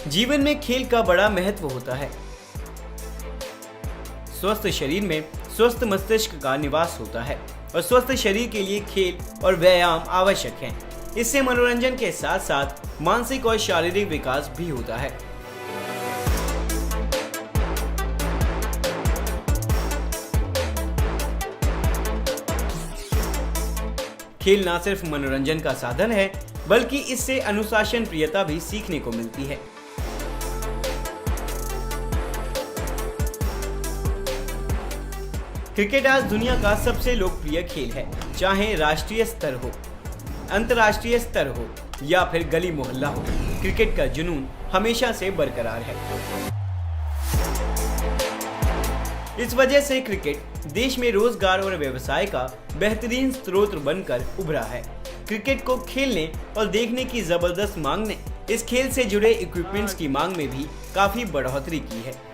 जीवन में खेल का बड़ा महत्व होता है। स्वस्थ शरीर में स्वस्थ मस्तिष्क का निवास होता है और स्वस्थ शरीर के लिए खेल और व्यायाम आवश्यक हैं। इससे मनोरंजन के साथ साथ मानसिक और शारीरिक विकास भी होता है। खेल न सिर्फ मनोरंजन का साधन है, बल्कि इससे अनुशासन प्रियता भी सीखने को मिलती है। क्रिकेट आज दुनिया का सबसे लोकप्रिय खेल है। चाहे राष्ट्रीय स्तर हो, अंतर्राष्ट्रीय स्तर हो या फिर गली मोहल्ला हो, क्रिकेट का जुनून हमेशा से बरकरार है। इस वजह से क्रिकेट देश में रोजगार और व्यवसाय का बेहतरीन स्रोत बनकर उभरा है। क्रिकेट को खेलने और देखने की जबरदस्त मांग ने इस खेल से जुड़े इक्विपमेंट्स की मांग में भी काफी बढ़ोतरी की है।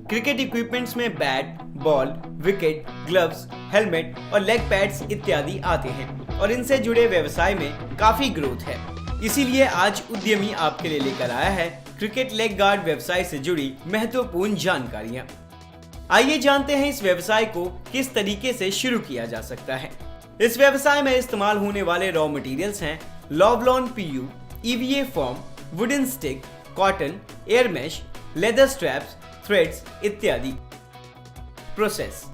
क्रिकेट इक्विपमेंट्स में bat, ball, wicket, gloves, helmet और लेग पैड्स इत्यादि आते हैं और इनसे जुड़े व्यवसाय में काफी ग्रोथ है। इसीलिए आज उद्यमी आपके लिए लेकर आया है क्रिकेट लेग गार्ड व्यवसाय से जुड़ी महत्वपूर्ण जानकारियां। आइए जानते हैं इस व्यवसाय को किस तरीके से शुरू किया जा सकता है। इस व्यवसाय में इस्तेमाल होने वाले रॉ मटेरियल्स हैं लॉवलॉन PU, EVA foam, wooden stick, cotton, air mesh, leather straps, threads इत्यादि। प्रोसेस।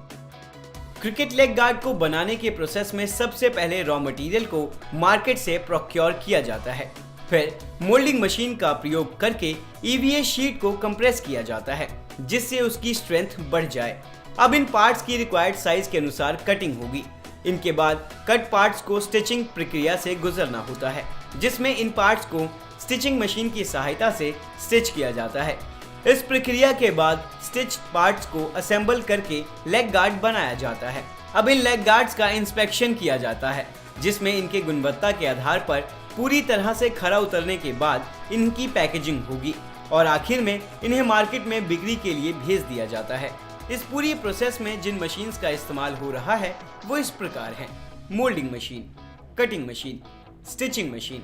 क्रिकेट लेग गार्ड को बनाने के प्रोसेस में सबसे पहले रॉ मटेरियल को मार्केट से प्रोक्योर किया जाता है। फिर मोल्डिंग मशीन का प्रयोग करके EVA शीट को कंप्रेस किया जाता है, जिससे उसकी स्ट्रेंथ बढ़ जाए। अब इन पार्ट्स की रिक्वायर्ड साइज के अनुसार कटिंग होगी। इनके बाद कट पार्ट्स को स्टिचिंग प्रक्रिया से गुजरना होता है, जिसमें इन पार्ट्स को स्टिचिंग मशीन की सहायता से स्टिच किया जाता है। इस प्रक्रिया के बाद स्टिच पार्ट्स को असेंबल करके लेग गार्ड बनाया जाता है। अब इन लेग गार्ड्स का इंस्पेक्शन किया जाता है, जिसमें इनके गुणवत्ता के आधार पर पूरी तरह से खरा उतरने के बाद इनकी पैकेजिंग होगी और आखिर में इन्हें मार्केट में बिक्री के लिए भेज दिया जाता है। इस पूरी प्रोसेस में जिन मशीन्स का इस्तेमाल हो रहा है वो इस प्रकार हैं: moulding machine, cutting machine, stitching machine.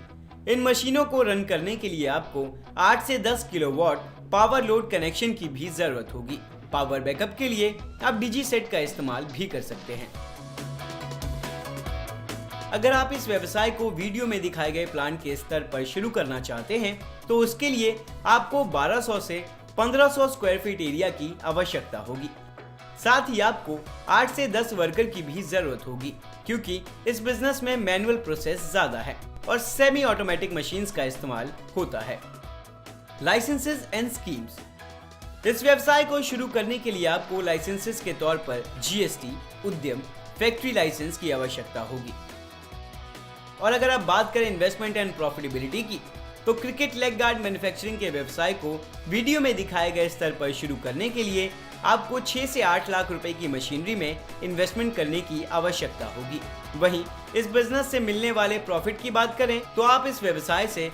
इन मशीनों को रन करने के लिए आपको 8 से 10 किलोवाट पावर लोड कनेक्शन की भी जरूरत होगी। पावर बैकअप के लिए आप डिजी सेट का इस्तेमाल भी कर सकते हैं। अगर आप इस व्यवसाय को वीडियो में दिखाए गए प्लान के स्तर पर शुरू करना चाहते हैं तो उसके लिए आपको 1200 से 1500 स्क्वायर फीट एरिया की आवश्यकता होगी। साथ ही आपको 8 से 10 वर्कर की भी जरूरत होगी, क्योंकि इस बिजनेस में मैनुअल प्रोसेस ज्यादा है और सेमी ऑटोमेटिक मशीन्स का इस्तेमाल होता है। Licenses and schemes. इस व्यवसाय को शुरू करने के लिए आपको लाइसेंसेस के तौर पर GST, उद्यम, फैक्ट्री लाइसेंस की आवश्यकता होगी। और अगर आप बात करें इन्वेस्टमेंट एंड प्रॉफिटेबिलिटी की, तो क्रिकेट लेग गार्ड मैन्युफैक्चरिंग के व्यवसाय को वीडियो में दिखाए गए स्तर पर शुरू करने के लिए आपको 6 से 8 लाख रुपए की मशीनरी में इन्वेस्टमेंट करने की आवश्यकता होगी। वहीं इस बिजनेस से मिलने वाले प्रॉफिट की बात करें तो आप इस व्यवसाय से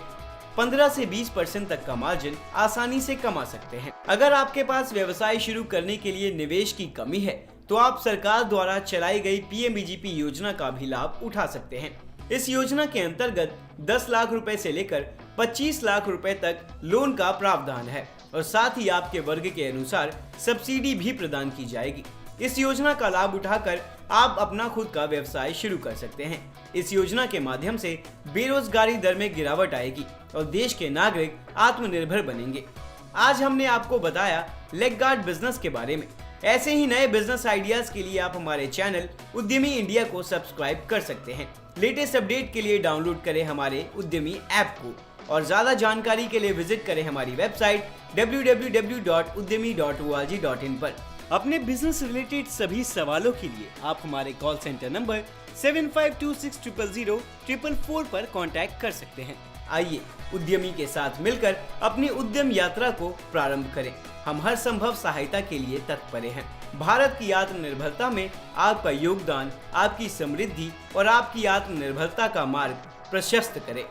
15 से 20% तक का मार्जिन आसानी से कमा सकते हैं। अगर आपके पास व्यवसाय शुरू करने के लिए निवेश की कमी है तो आप सरकार द्वारा चलाई गई PMBGP योजना का भी लाभ उठा सकते हैं। इस योजना के अंतर्गत 10 लाख रुपए से लेकर 25 लाख रुपए तक लोन का प्रावधान है और साथ ही आपके वर्ग के अनुसार सब्सिडी भी प्रदान की जाएगी। इस योजना का लाभ उठाकर आप अपना खुद का व्यवसाय शुरू कर सकते हैं। इस योजना के माध्यम से बेरोजगारी दर में गिरावट आएगी और देश के नागरिक आत्मनिर्भर बनेंगे। आज हमने आपको बताया लेग गार्ड बिजनेस के बारे में। ऐसे ही नए बिजनेस आइडियाज के लिए आप हमारे चैनल उद्यमी इंडिया को सब्सक्राइब कर सकते हैं। लेटेस्ट अपडेट के लिए डाउनलोड करें हमारे उद्यमी ऐप को और ज्यादा जानकारी के लिए विजिट करें हमारी वेबसाइट www.udyami.org.in पर। अपने बिजनेस रिलेटेड सभी सवालों के लिए आप हमारे कॉल सेंटर नंबर 7526000444 पर कांटेक्ट कर सकते हैं। आइए उद्यमी के साथ मिलकर अपनी उद्यम यात्रा को प्रारंभ करें। हम हर संभव सहायता के लिए तत्पर हैं। भारत की आत्मनिर्भरता में आपका योगदान आपकी समृद्धि और आपकी आत्मनिर्भरता का मार्ग प्रशस्त करे।